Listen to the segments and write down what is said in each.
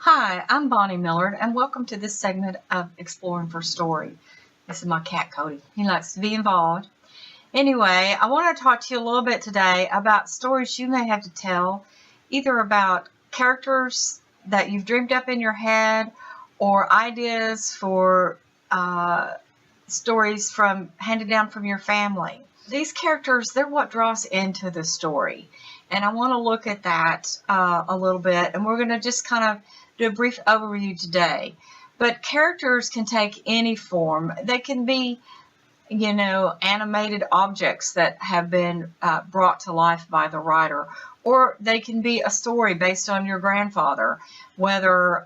Hi, I'm Bonnie Millard, and welcome to this segment of Exploring for Story. This is my cat, Cody. He likes to be involved. Anyway, I want to talk to you a little bit today about stories you may have to tell, either about characters that you've dreamed up in your head or ideas for stories handed down from your family. These characters, they're what draws into the story. And I want to look at that a little bit, and we're going to just kind of do a brief overview today. But characters can take any form. They can be, animated objects that have been brought to life by the writer, or they can be a story based on your grandfather, whether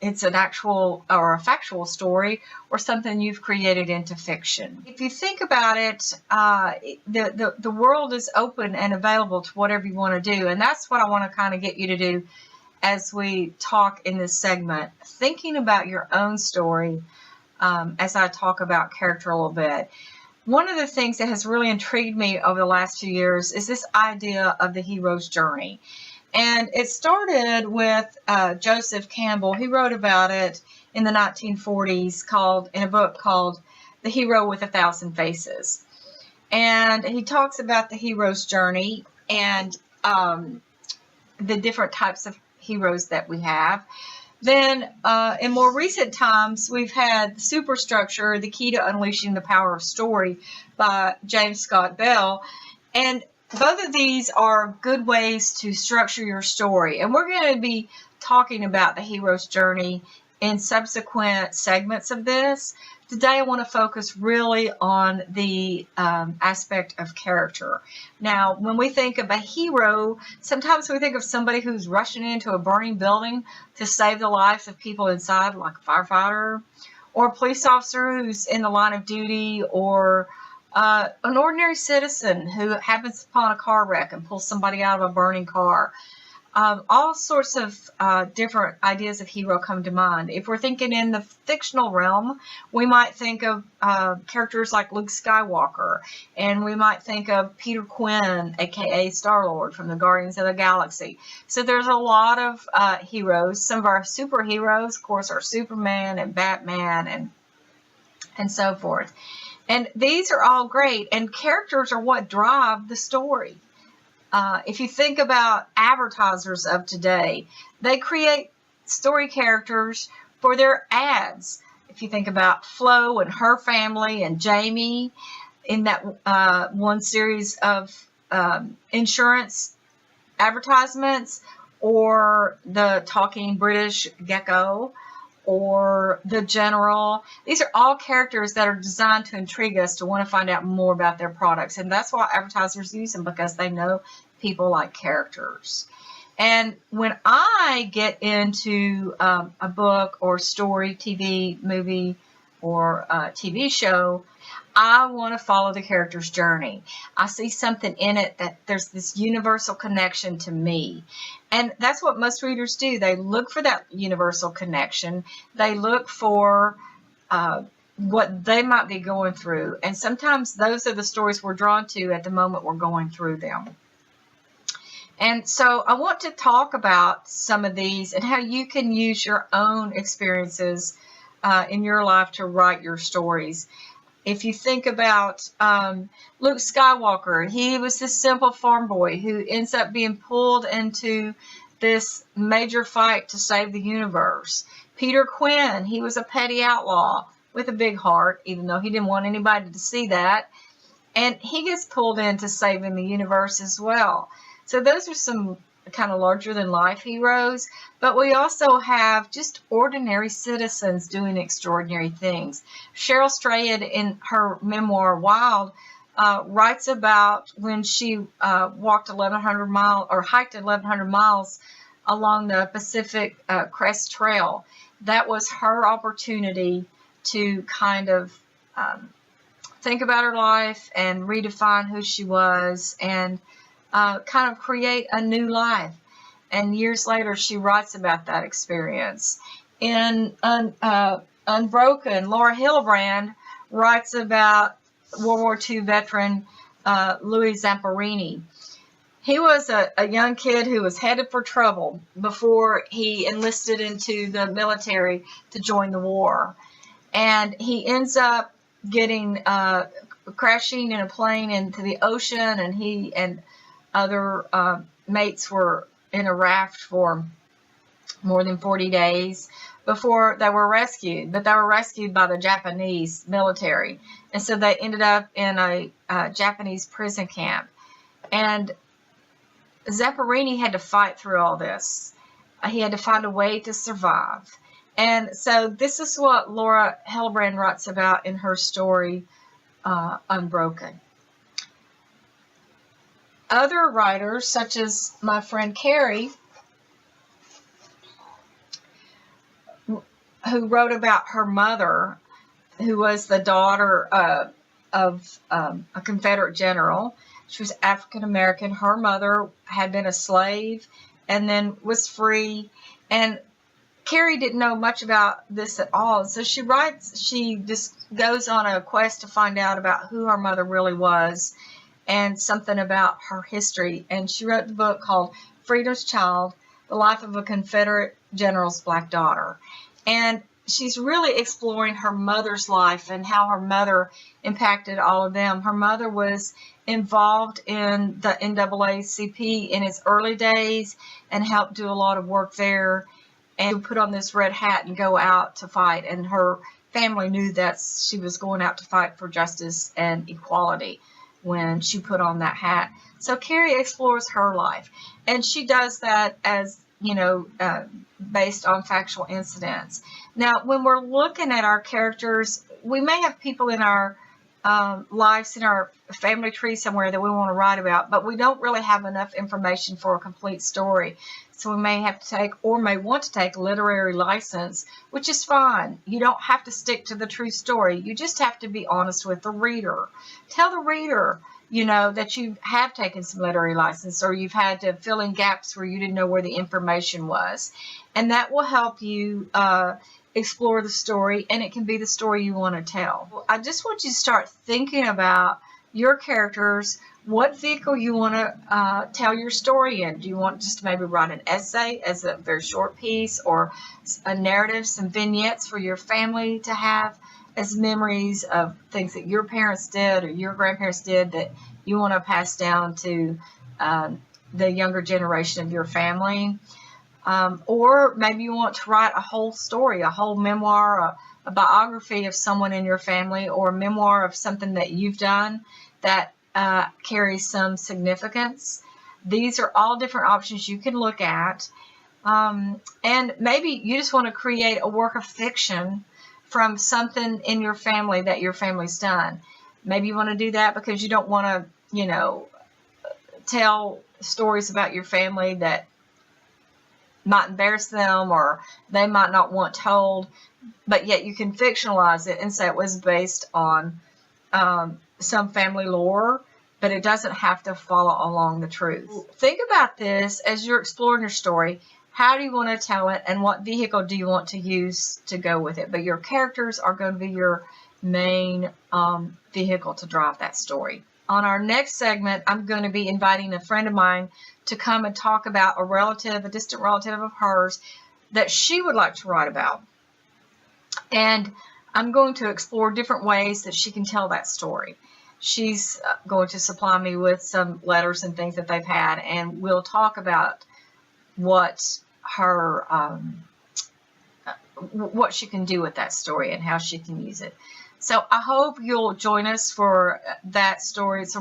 it's an actual or a factual story or something you've created into fiction. If you think about it, the world is open and available to whatever you want to do, and that's what I want to kind of get you to do as we talk in this segment, thinking about your own story as I talk about character a little bit. One of the things that has really intrigued me over the last few years is this idea of the hero's journey. And it started with Joseph Campbell. He wrote about it in the 1940s in a book called The Hero with a Thousand Faces. And he talks about the hero's journey and the different types of heroes that we have. Then in more recent times, we've had Superstructure, The Key to Unleashing the Power of Story by James Scott Bell. And both of these are good ways to structure your story. And we're going to be talking about the hero's journey in subsequent segments of this. Today I want to focus really on the aspect of character. Now, when we think of a hero, sometimes we think of somebody who's rushing into a burning building to save the lives of people inside, like a firefighter, or a police officer who's in the line of duty, or an ordinary citizen who happens upon a car wreck and pulls somebody out of a burning car. All sorts of different ideas of hero come to mind. If we're thinking in the fictional realm, we might think of characters like Luke Skywalker, and we might think of Peter Quinn, aka Star-Lord from the Guardians of the Galaxy. So there's a lot of heroes. Some of our superheroes, of course, are Superman and Batman and so forth. And these are all great, and characters are what drive the story. If you think about advertisers of today, they create story characters for their ads. If you think about Flo and her family and Jamie in that one series of insurance advertisements, or the talking British gecko, or the general. These are all characters that are designed to intrigue us to want to find out more about their products. And that's why advertisers use them, because they know people like characters. And when I get into a book or story, TV, movie, or TV show, I want to follow the character's journey. I see something in it that there's this universal connection to me. And that's what most readers do. They look for that universal connection. They look for what they might be going through. And sometimes those are the stories we're drawn to at the moment we're going through them. And so I want to talk about some of these and how you can use your own experiences in your life to write your stories. If you think about Luke Skywalker, he was this simple farm boy who ends up being pulled into this major fight to save the universe. Peter Quinn, he was a petty outlaw with a big heart, even though he didn't want anybody to see that. And he gets pulled into saving the universe as well. So those are some kind of larger than life heroes, but we also have just ordinary citizens doing extraordinary things. Cheryl Strayed, in her memoir Wild, writes about when she walked 1,100 miles or hiked 1,100 miles along the Pacific Crest Trail. That was her opportunity to kind of think about her life and redefine who she was and kind of create a new life. And years later, she writes about that experience. In Unbroken, Laura Hillebrand writes about World War II veteran Louis Zamperini. He was a young kid who was headed for trouble before he enlisted into the military to join the war. And he ends up getting crashing in a plane into the ocean, and he and other mates were in a raft for more than 40 days before they were rescued. But they were rescued by the Japanese military, and so they ended up in a Japanese prison camp. And Zapparini had to fight through all this. He had to find a way to survive. And so this is what Laura Hillebrand writes about in her story, Unbroken. Other writers, such as my friend Carrie, who wrote about her mother, who was the daughter of a Confederate general. She was African American. Her mother had been a slave and then was free. And Carrie didn't know much about this at all. So she just goes on a quest to find out about who her mother really was and something about her history. And she wrote the book called Frida's Child, The Life of a Confederate General's Black Daughter. And she's really exploring her mother's life and how her mother impacted all of them. Her mother was involved in the NAACP in its early days and helped do a lot of work there, and put on this red hat and go out to fight. And her family knew that she was going out to fight for justice and equality when she put on that hat. So Carrie explores her life, and she does that as, based on factual incidents. Now, when we're looking at our characters, we may have people in our lives, in our family tree somewhere that we want to write about, but we don't really have enough information for a complete story. So we may have to take, or may want to take, literary license, which is fine. You don't have to stick to the true story. You just have to be honest with the reader. Tell the reader, that you have taken some literary license, or you've had to fill in gaps where you didn't know where the information was. And that will help you explore the story, and it can be the story you want to tell. I just want you to start thinking about your characters, what vehicle you want to tell your story in. Do you want just to maybe write an essay as a very short piece, or a narrative, some vignettes for your family to have as memories of things that your parents did or your grandparents did that you want to pass down to the younger generation of your family? Or maybe you want to write a whole story, a whole memoir, a biography of someone in your family, or a memoir of something that you've done that carries some significance. These are all different options you can look at. And maybe you just want to create a work of fiction from something in your family that your family's done. Maybe you want to do that because you don't want to, tell stories about your family that might embarrass them or they might not want told, but yet you can fictionalize it and say it was based on some family lore, but it doesn't have to follow along the truth. Think about this as you're exploring your story. How do you want to tell it, and what vehicle do you want to use to go with it? But your characters are going to be your main vehicle to drive that story. On our next segment, I'm going to be inviting a friend of mine to come and talk about a distant relative of hers that she would like to write about. And I'm going to explore different ways that she can tell that story. She's going to supply me with some letters and things that they've had, and we'll talk about what what she can do with that story and how she can use it. So I hope you'll join us for that story. It's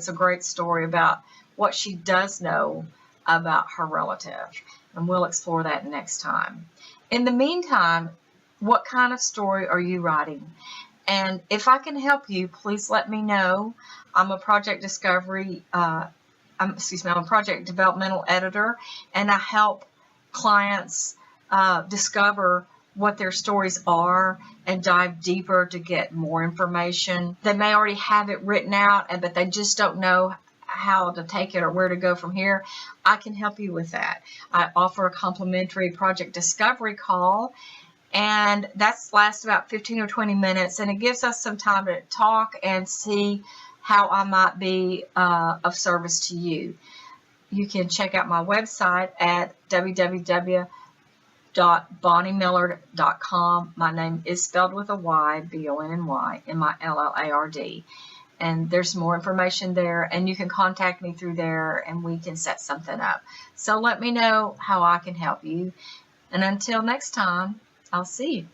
a great story about what she does know about her relative, and we'll explore that next time. In the meantime, what kind of story are you writing? And if I can help you, please let me know. I'm a project developmental editor, and I help clients discover what their stories are and dive deeper to get more information. They may already have it written out, but they just don't know how to take it or where to go from here. I can help you with that. I offer a complimentary project discovery call, and that lasts about 15 or 20 minutes, and it gives us some time to talk and see how I might be of service to you. you can check out my website at www.bonniemillard.com. My name is spelled with a Y, B-O-N-N-Y, M-I-L-L-A-R-D. And there's more information there, and you can contact me through there, and we can set something up. So let me know how I can help you. And until next time, I'll see you.